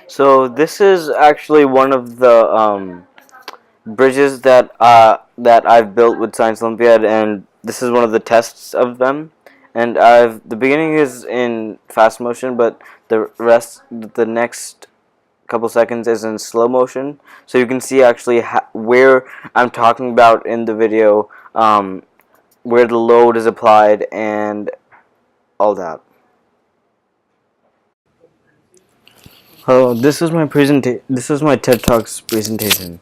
So this is actually one of the bridges that I've built with Science Olympiad, and this is one of the tests of them. And the beginning is in fast motion, but the next couple seconds is in slow motion. So you can see actually where I'm talking about in the video, where the load is applied and all that. Hello, this is my presentation. This is my TED Talks presentation.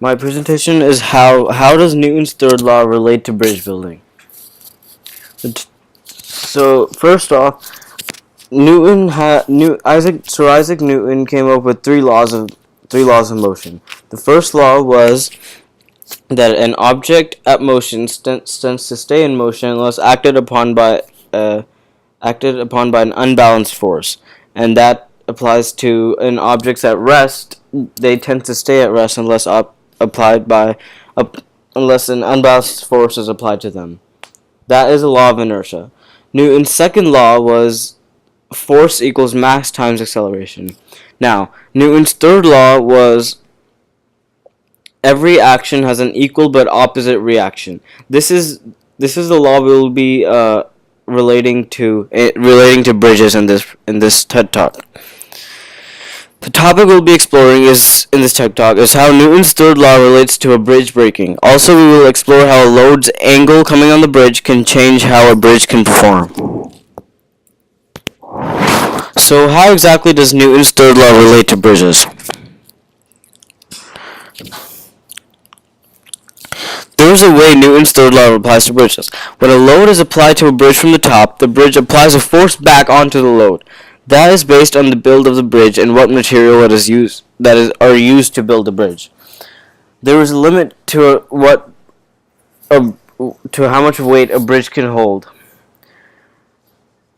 My presentation is how does Newton's third law relate to bridge building? So first off, Sir Isaac Newton came up with three laws of motion. The first law was that an object at motion tends to stay in motion unless acted upon by an unbalanced force, and that applies to an objects at rest. They tend to stay at rest applied by unless an unbalanced force is applied to them. That is a law of inertia. Newton's second law was force equals mass times acceleration. Now, Newton's third law was every action has an equal but opposite reaction. This is the law we will be relating to bridges in this TED Talk. The topic we'll be exploring is in this TED Talk is how Newton's third law relates to a bridge breaking. Also, we will explore how a load's angle coming on the bridge can change how a bridge can perform. So, how exactly does Newton's third law relate to bridges? There is a way Newton's third law applies to bridges. When a load is applied to a bridge from the top, the bridge applies a force back onto the load. That is based on the build of the bridge and what material are used to build the bridge. There is a limit to how much weight a bridge can hold.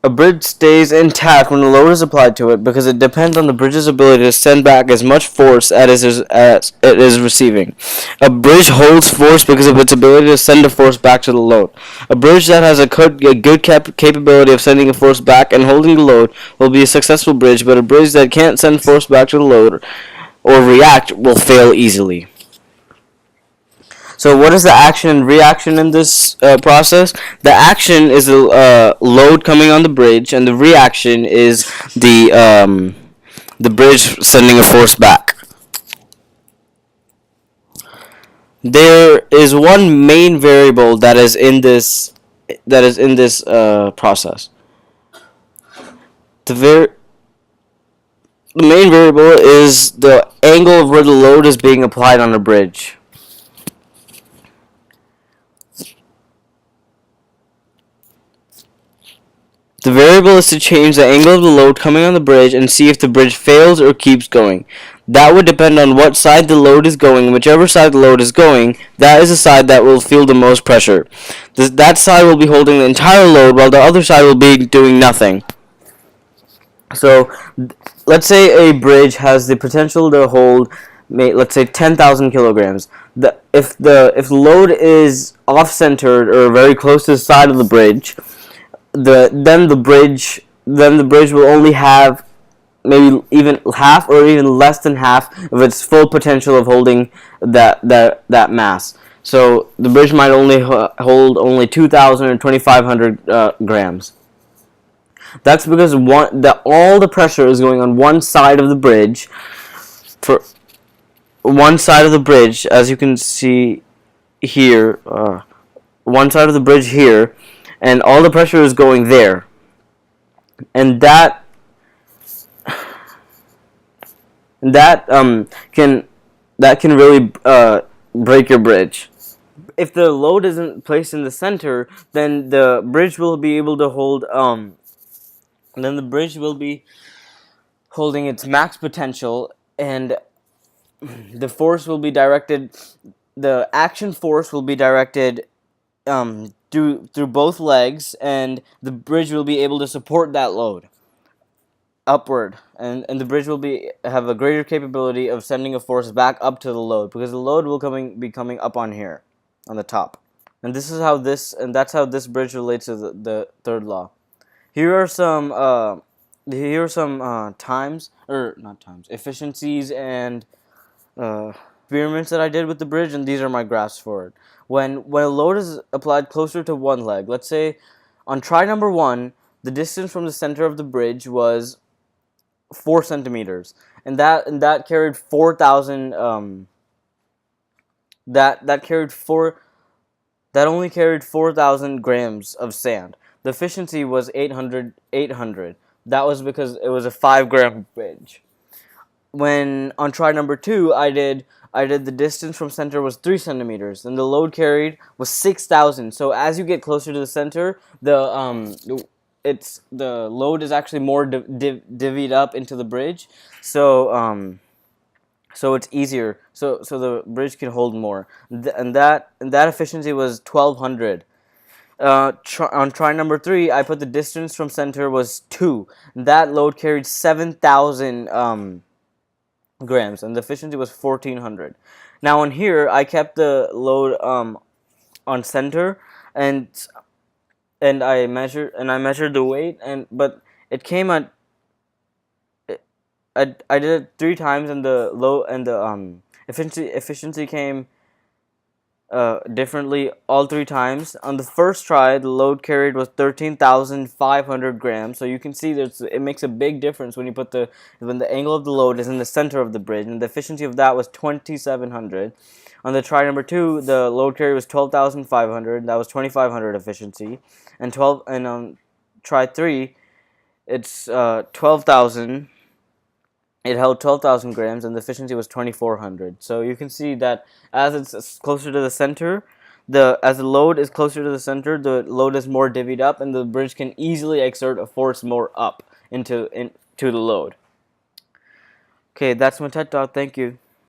A bridge stays intact when a load is applied to it because it depends on the bridge's ability to send back as much force as it is receiving. A bridge holds force because of its ability to send a force back to the load. A bridge that has a good capability of sending a force back and holding the load will be a successful bridge, but a bridge that can't send force back to the load or react will fail easily. So what is the action and reaction in this process? The action is the load coming on the bridge, and the reaction is the bridge sending a force back. There is one main variable that is in this process. The main variable is the angle of where the load is being applied on a bridge. The variable is to change the angle of the load coming on the bridge and see if the bridge fails or keeps going. That would depend on what side the load is going. Whichever side the load is going, that is the side that will feel the most pressure. That side will be holding the entire load while the other side will be doing nothing. So, let's say a bridge has the potential to hold, let's say 10,000 kilograms. If the load is off-centered or very close to the side of the bridge, then the bridge will only have maybe even half or even less than half of its full potential of holding that mass. So the bridge might only hold only 2,000 or 2,500 grams. That's because all the pressure is going on one side of the bridge. For one side of the bridge, as you can see here, one side of the bridge here, and all the pressure is going there, and that can really break your bridge. If the load isn't placed in the center, then the bridge will be able to hold then the bridge will be holding its max potential, and the force will be directed. The action force will be directed through both legs, and the bridge will be able to support that load upward, and the bridge will have a greater capability of sending a force back up to the load because the load will be coming up on here on the top. And that's how this bridge relates to the third law. Here are some here are some times, or not times, efficiencies and experiments that I did with the bridge, and these are my graphs for it. When a load is applied closer to one leg, let's say on try number 1, the distance from the center of the bridge was 4 centimeters, and that carried 4,000 that carried four that only carried 4,000 grams of sand. The efficiency was 800. That was because it was a 5-gram bridge. When on try number 2, I did the distance from center was 3 centimeters, and the load carried was 6,000. So as you get closer to the center, the load is actually more divvied up into the bridge. So it's easier. So the bridge can hold more. And that efficiency was 1,200. On try number 3, I put the distance from center was 2. That load carried 7,000 grams, and the efficiency was 1,400. Now on here, I kept the load on center, and I measured the weight, but it came at I did it 3 times, and the efficiency came differently all 3 times. On the first try, the load carried was 13,500 grams. So you can see that it makes a big difference when the angle of the load is in the center of the bridge, and the efficiency of that was 2,700. On the try number 2, the load carry was 12,500. That was 2,500 efficiency, and on try 3, it's 12,000. It held 12,000 grams, and the efficiency was 2,400. So you can see that as it's closer to the center, as the load is closer to the center, the load is more divvied up, and the bridge can easily exert a force more up into the load. Okay, that's my TED Talk. Thank you.